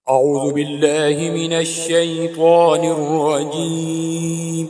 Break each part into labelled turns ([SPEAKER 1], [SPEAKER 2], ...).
[SPEAKER 1] أعوذ بالله من الشيطان الرجيم.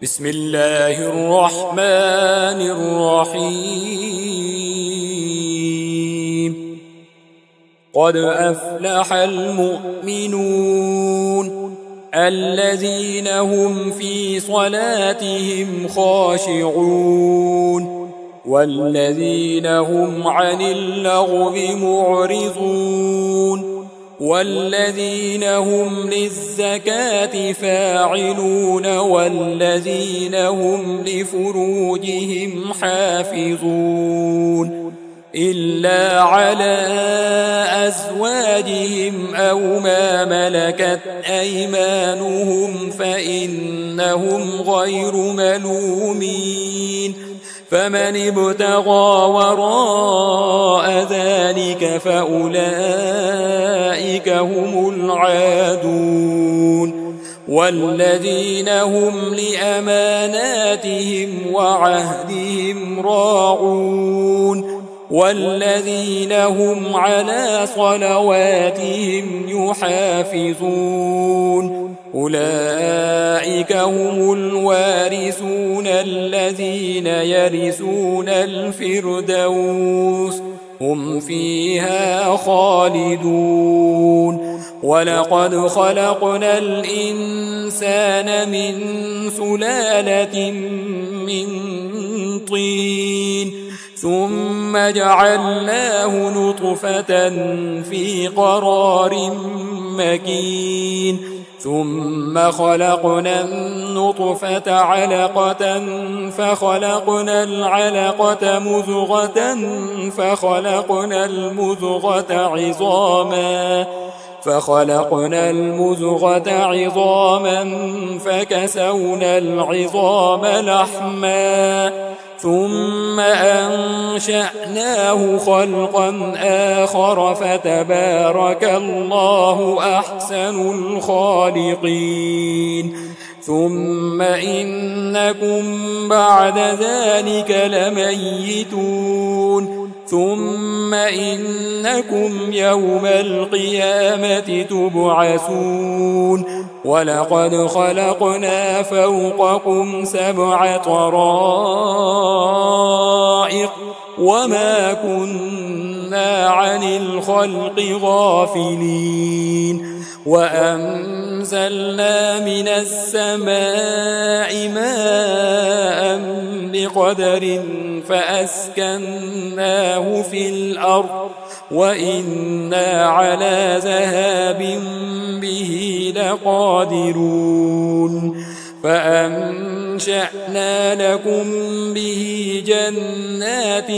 [SPEAKER 1] بسم الله الرحمن الرحيم. قد أفلح المؤمنون الذين هم في صلاتهم خاشعون والذين هم عن اللغو معرضون والذين هم للزكاة فاعلون والذين هم لفروجهم حافظون إلا على أزواجهم أو ما ملكت أيمانهم فإنهم غير ملومين فمن ابتغى وراء ذلك فأولئك هم العادون والذين هم لأماناتهم وعهدهم راعون والذين هم على صلواتهم يحافظون أولئك هم الوارثون الذين يرثون الفردوس هم فيها خالدون. ولقد خلقنا الإنسان من سلالة من طين ثم جعلناه نطفة في قرار مكين ثم خلقنا النطفة علقة فخلقنا العلقة مضغة فخلقنا المضغة عظاما فكسونا العظام لحما ثم أنشأناه خلقا آخر فتبارك الله أحسن الخالقين. ثم إنكم بعد ذلك لميتون ثم إنكم يوم القيامة تبعثون. ولقد خلقنا فوقكم 7 طرائق وما كنا عن الخلق غافلين وأنزلنا من السماء ماء بقدر فأسكناه في الأرض وإنا على ذهاب به لقادرون. فأنشأنا لكم به جنات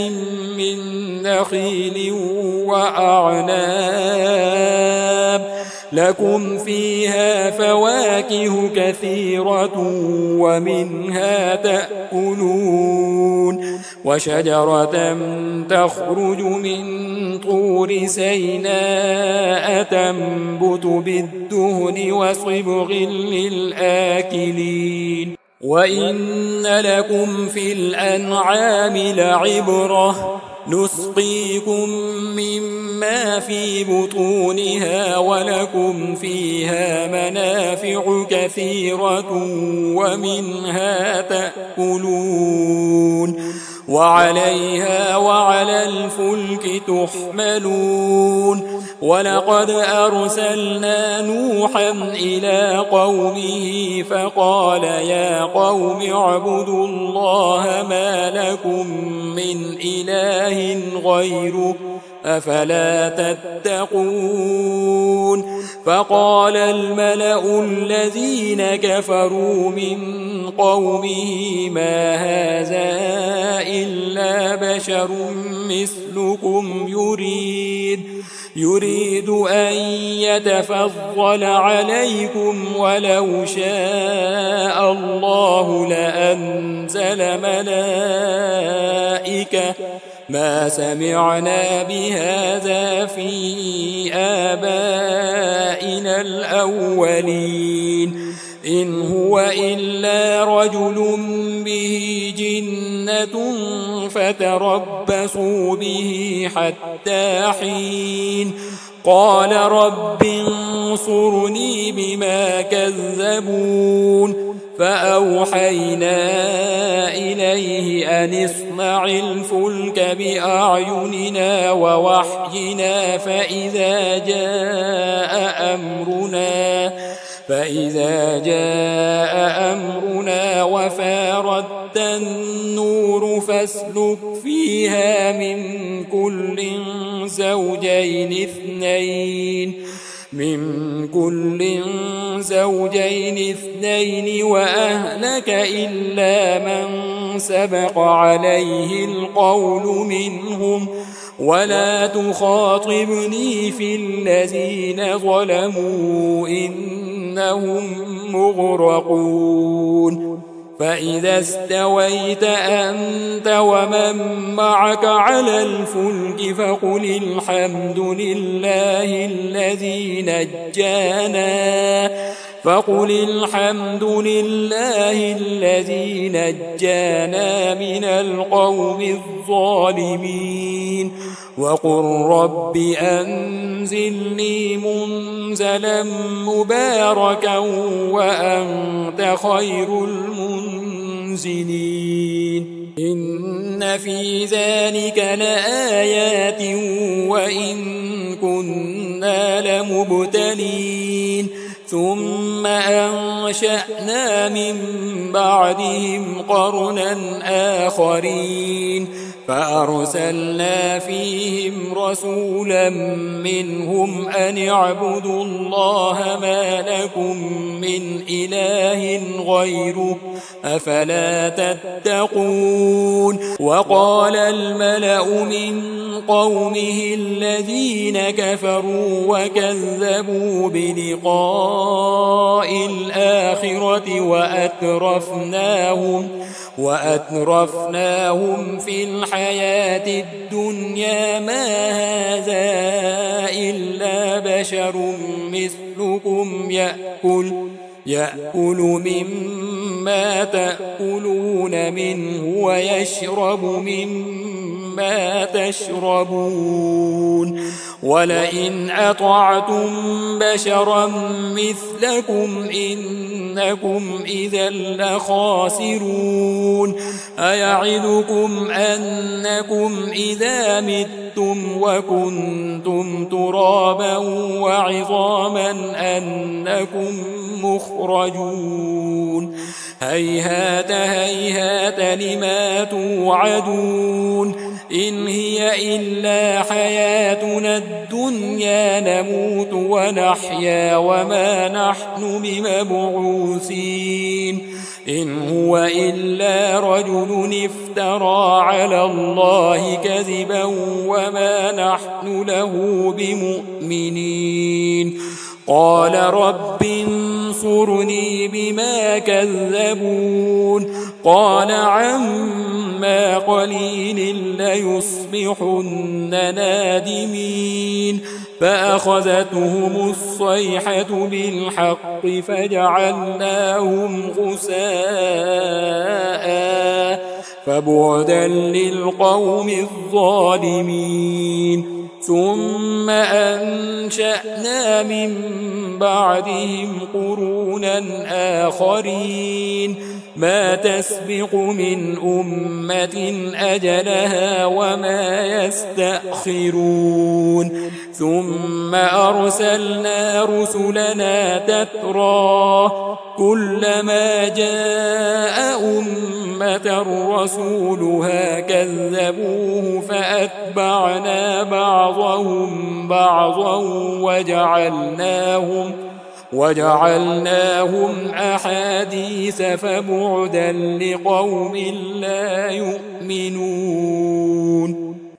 [SPEAKER 1] من نخيل وأعناب لكم فيها فواكه كثيرة ومنها تأكلون وشجرة تخرج من طور سيناء تنبت بالدهن وصبغ للآكلين. وإن لكم في الأنعام لعبرة نسقيكم مما في بطونها ولكم فيها منافع كثيرة ومنها تأكلون وعليها وعلى الفلك تحملون. ولقد أرسلنا نوحا إلى قومه فقال يا قوم اعبدوا الله ما لكم من إله غيره أفلا تتقون. فقال الملأ الذين كفروا من قومه ما هذا إلا بشر مثلكم يريد أن يتفضل عليكم ولو شاء الله لأنزل ملائكة ما سمعنا بهذا في آبائنا الأولين إن هو إلا رجل به جنة فتربصوا به حتى حين قال رب انصرني بما كذبون فأوحينا إليه أن اصنع الفلك بأعيننا ووحينا فإذا جاء أمرنا وفارت النور فاسلك فيها من كل زوجين اثنين وأهلك إلا من سبق عليه القول منهم ولا تخاطبني في الذين ظلموا إنهم مغرقون فإذا استويت أنت ومن معك على الفلك فقل الحمد لله الذي نجانا من القوم الظالمين وقل رب أنزلني منزلا مباركا وأنت خير المنزلين إن في ذلك لآيات وإن كنا لمبتلين ثم أنشأنا من بعدهم قرنا آخرين فأرسلنا فيهم رسولا منهم أن اعبدوا الله ما لكم من إله غيره أفلا تتقون وقال الملأ من قومه الذين كفروا وكذبوا بلقاء الآخرة وأترفناهم في الحياة الدنيا ما هذا إلا بشر مثلكم يأكل مما تأكلون منه ويشرب مما تشربون ولئن أطعتم بشرا مثلكم إنكم إذا لخاسرون أيعدكم أنكم إذا متم وكنتم ترابا وعظاما أنكم مخرجون هيهات لما توعدون إن هي إلا حياتنا الدنيا نموت ونحيا وما نحن بمبعوثين إن هو إلا رجل افترى على الله كذبا وما نحن له بمؤمنين قال رب انصرني بما كذبون قال عما قليل ليصبحن نادمين فأخذتهم الصيحة بالحق فجعلناهم غثاء فبعدا للقوم الظالمين ثم أنشأنا من بعدهم قرونا آخرين ما تسبق من أمة أجلها وما يستأخرون ثم أرسلنا رسلنا تترى كلما جاء أمة رسولها كذبوه فأتبعنا بعضهم بعضا وجعلناهم أحاديث فبعدا لقوم لا يؤمنون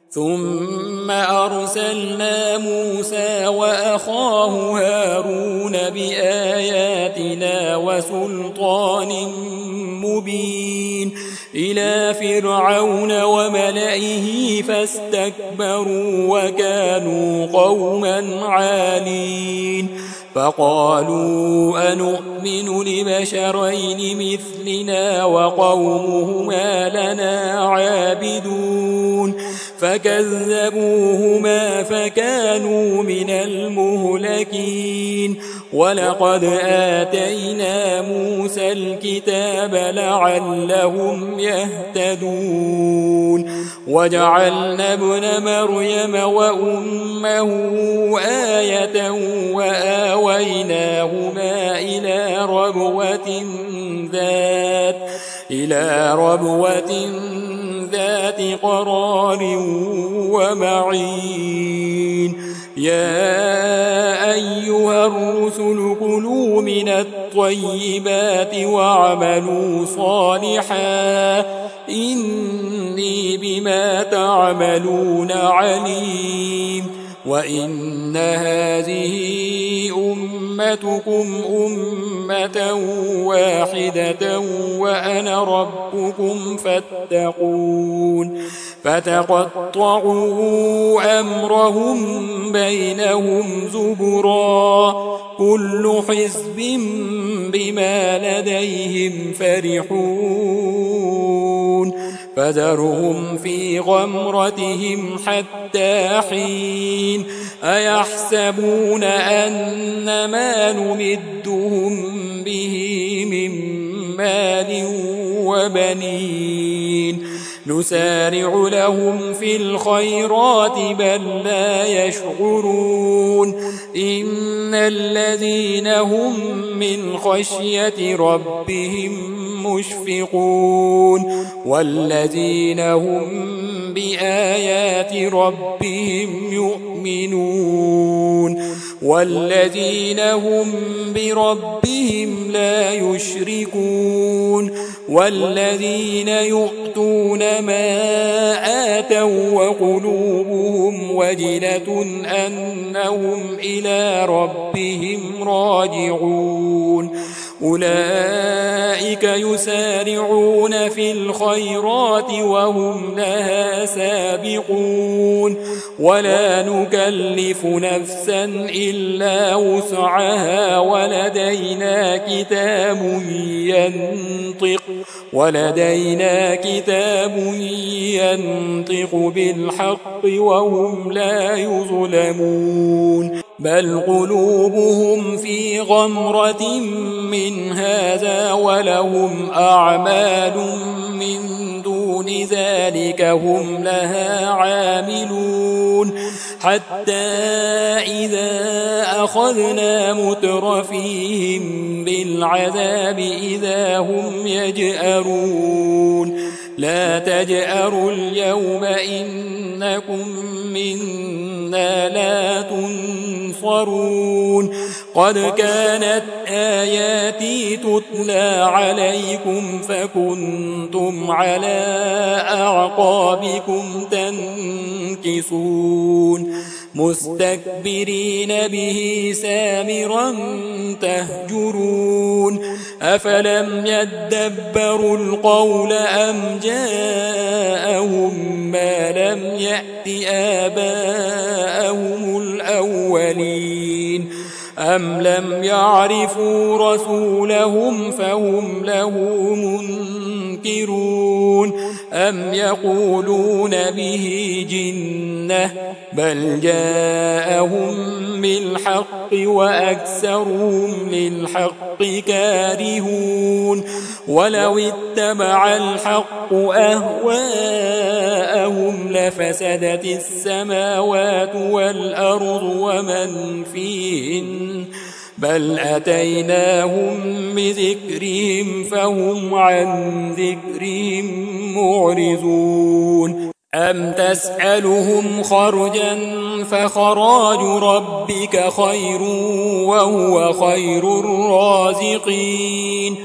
[SPEAKER 1] ثم أرسلنا موسى وأخاه هارون بآياتنا وسلطان مبين إلى فرعون وملئه فاستكبروا وكانوا قوما عالين فقالوا أنؤمن لبشرين مثلنا وقومهما لنا عابدون فكذبوهما فكانوا من المهلكين ولقد آتينا موسى الكتاب لعلهم يهتدون وجعلنا ابن مريم وأمه آية وآويناهما إلى ربوة ذات قرار ومعين يا أيها الرسل كلوا من الطيبات واعملوا صالحا إني بما تعملون عليم وإن هذه أمتكم أمة واحدة وأنا ربكم فاتقون فتقطعوا أمرهم بينهم زبرا كل حزب بما لديهم فرحون فذرهم في غمرتهم حتى حين أيحسبون أن ما نمدهم به من مال وبنين نسارع لهم في الخيرات بل لا يشعرون إن الذين هم من خشية ربهم مشفقون والذين هم بآيات ربهم يؤمنون والذين هم بربهم لا يشركون والذين يؤتون ما آتوا وقلوبهم وجلة أنهم إلى ربهم راجعون أولئك يسارعون في الخيرات وهم لها سابقون ولا نكلف نفسا إلا وسعها ولدينا كتاب ينطق بالحق وهم لا يظلمون بل قلوبهم في غمرة من هذا ولهم أعمال من دون ذلك هم لها عاملون حتى إذا أخذنا مترفيهم بالعذاب إذا هم يجأرون لا تجأروا اليوم إنكم منا لا تنصرون قد كانت آياتي تتلى عليكم فكنتم على أعقابكم تنكصون مستكبرين به سامرا تهجرون أفلم يدبروا القول أم جاءهم ما لم يأت آباءهم الأولين أم لم يعرفوا رسولهم فهم له منكرون أم يقولون به جنة بل جاءهم بالحق وأكثرهم للحق كارهون ولو اتبع الحق أهواءهم لفسدت السماوات والأرض ومن فيهن بل أتيناهم بذكرهم فهم عن ذكرهم معرضون أم تسألهم خرجا فخراج ربك خير وهو خير الرازقين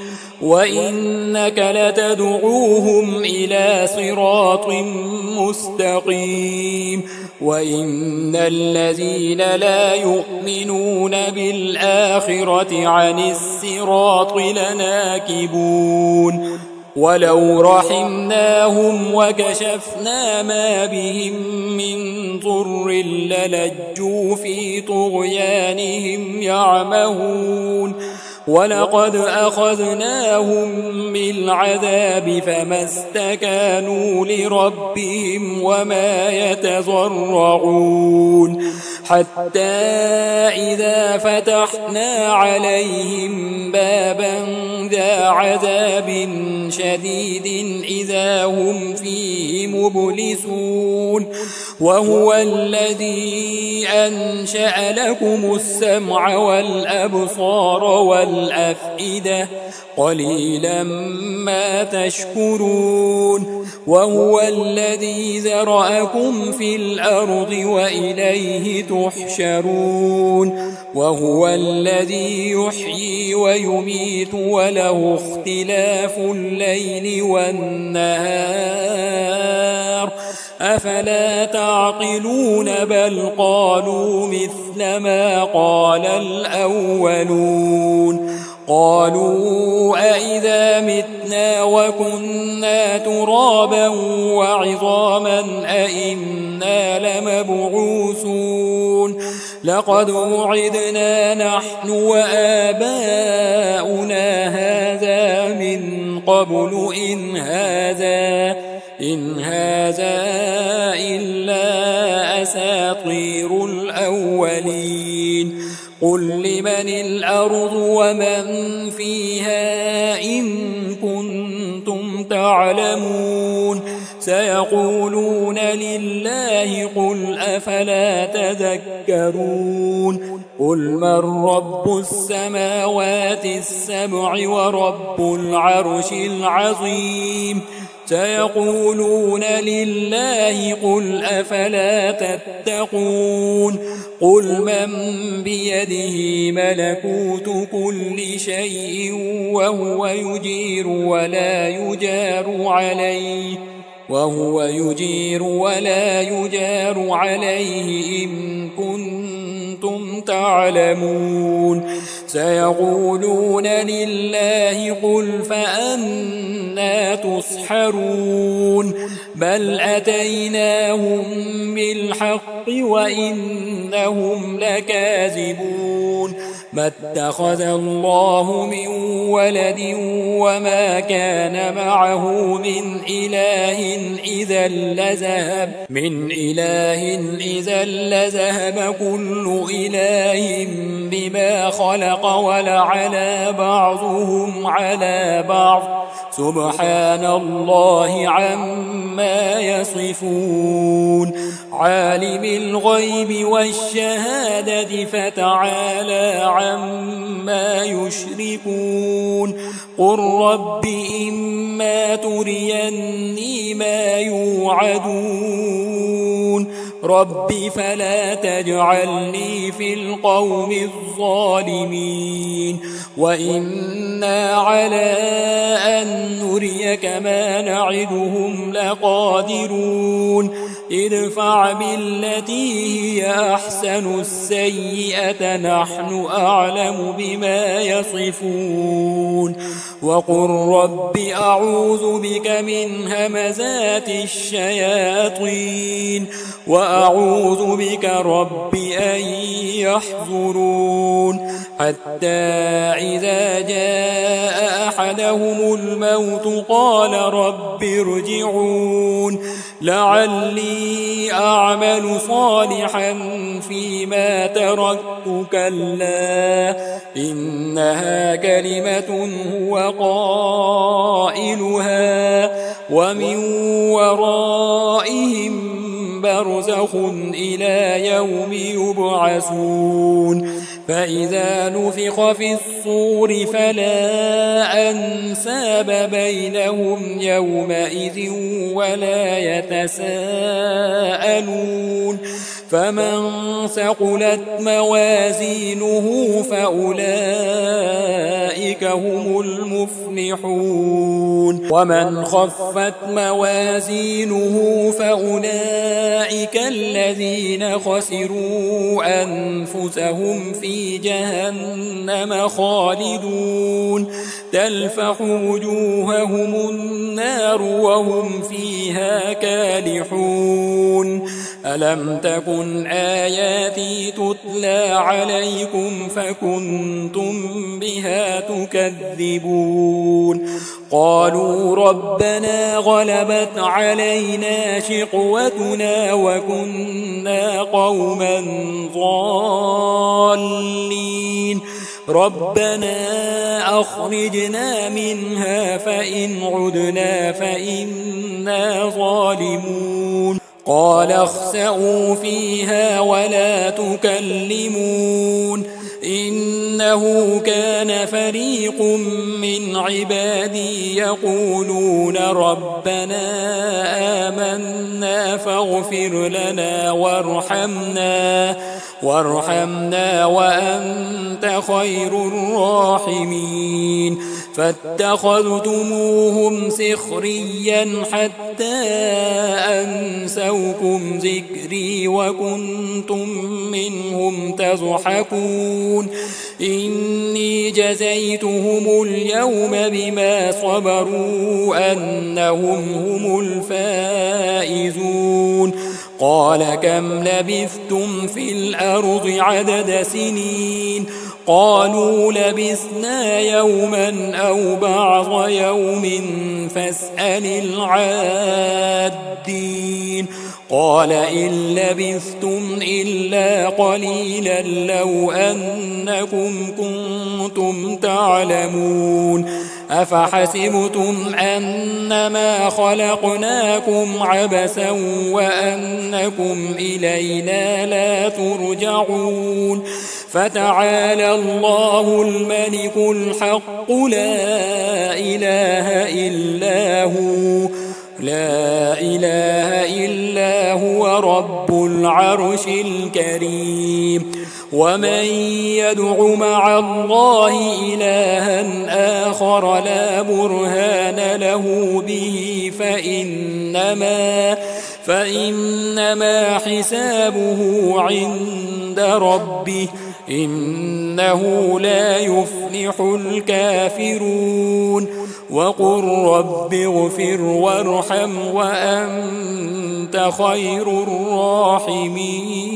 [SPEAKER 1] وإنك لتدعوهم إلى صراط مستقيم وإن الذين لا يؤمنون بالآخرة عن الصراط لناكبون ولو رحمناهم وكشفنا ما بهم من ضر للجوا في طغيانهم يعمهون ولقد أخذناهم بالعذاب فما استكانوا لربهم وما يتضرعون حتى إذا فتحنا عليهم بابا ذا عذاب شديد إذا هم فيه مبلسون وهو الذي أنشأ لكم السمع والأبصار والأفئدة قليلا ما تشكرون وهو الذي ذرأكم في الأرض وإليه تحشرون وهو الذي يحيي ويميت وله اختلاف الليل والنهار أفلا تعقلون بل قالوا مثل ما قال الأولون قالوا أئذا متنا وكنا ترابا وعظاما أئنا لمبعوثون لقد وعدنا نحن وآباؤنا هذا من قبل إن هذا إلا أساطير الأولين قل لمن الأرض ومن فيها إن كنتم تعلمون سيقولون لله قل أفلا تذكرون قل من رب السماوات السبع ورب العرش العظيم سيقولون لله قل أفلا تتقون قل من بيده ملكوت كل شيء وهو يجير ولا يجار عليه إن كنتم تعلمون سيقولون لله قل فأنا تسحرون بل أتيناهم بالحق وإنهم لكاذبون ما اتخذ الله من ولد وما كان معه من إله إذا لذهب كل إله بما خلق ولعلى بعضهم على بعض سبحان الله عما يصفون عالم الغيب والشهادة فتعالى عما يشركون قل رب إما تريني ما يوعدون رب فلا تجعلني في القوم الظالمين وإنا على أن نريك ما نعدهم لقادرون ادفع بالتي هي أحسن السيئة نحن أعلم بما يصفون وقل رب أعوذ بك من همزات الشياطين وأعوذ بك رب أن يحضرون حتى إذا جاء أحدهم الموت قال رب ارجعون لعلي أعمل صالحا فيما تركت كلا إنها كلمة هو قائلها ومن ورائهم برزخ إلى يوم يبعثون فإذا نفخ في الصور فلا أنساب بينهم يومئذ ولا يتساءلون فمن ثقلت موازينه فأولئك هم المفلحون ومن خفت موازينه فأولئك الذين خسروا أنفسهم في جهنم خالدون تلفح وجوههم النار وهم فيها كالحون ألم تكن آياتي تتلى عليكم فكنتم بها تكذبون قالوا ربنا غلبت علينا شقوتنا وكنا قوما ضالين ربنا أخرجنا منها فإن عدنا فإنا ظالمون قال اخسئوا فيها ولا تكلمون إنه كان فريق من عبادي يقولون ربنا آمنا فاغفر لنا وارحمنا وأنت خير الراحمين فاتخذتموهم سخريا حتى أنسوكم ذكري وكنتم منهم تضحكون إني جزيتهم اليوم بما صبروا أنهم هم الفائزون قال كم لبثتم في الأرض عدد سنين قالوا لبثنا يوما أو بعض يوم فاسأل العادين قال إن لبثتم إلا قليلا لو أنكم كنتم تعلمون أفحسبتم أنما خلقناكم عبثا وأنكم إلينا لا ترجعون فتعالى الله الملك الحق لا إله إلا هو رب العرش الكريم ومن يدع مع الله إلها آخر لا برهان له به فإنما حسابه عند ربه إنه لا يفلح الكافرون وقل رب اغفر وارحم وأنت خير الراحمين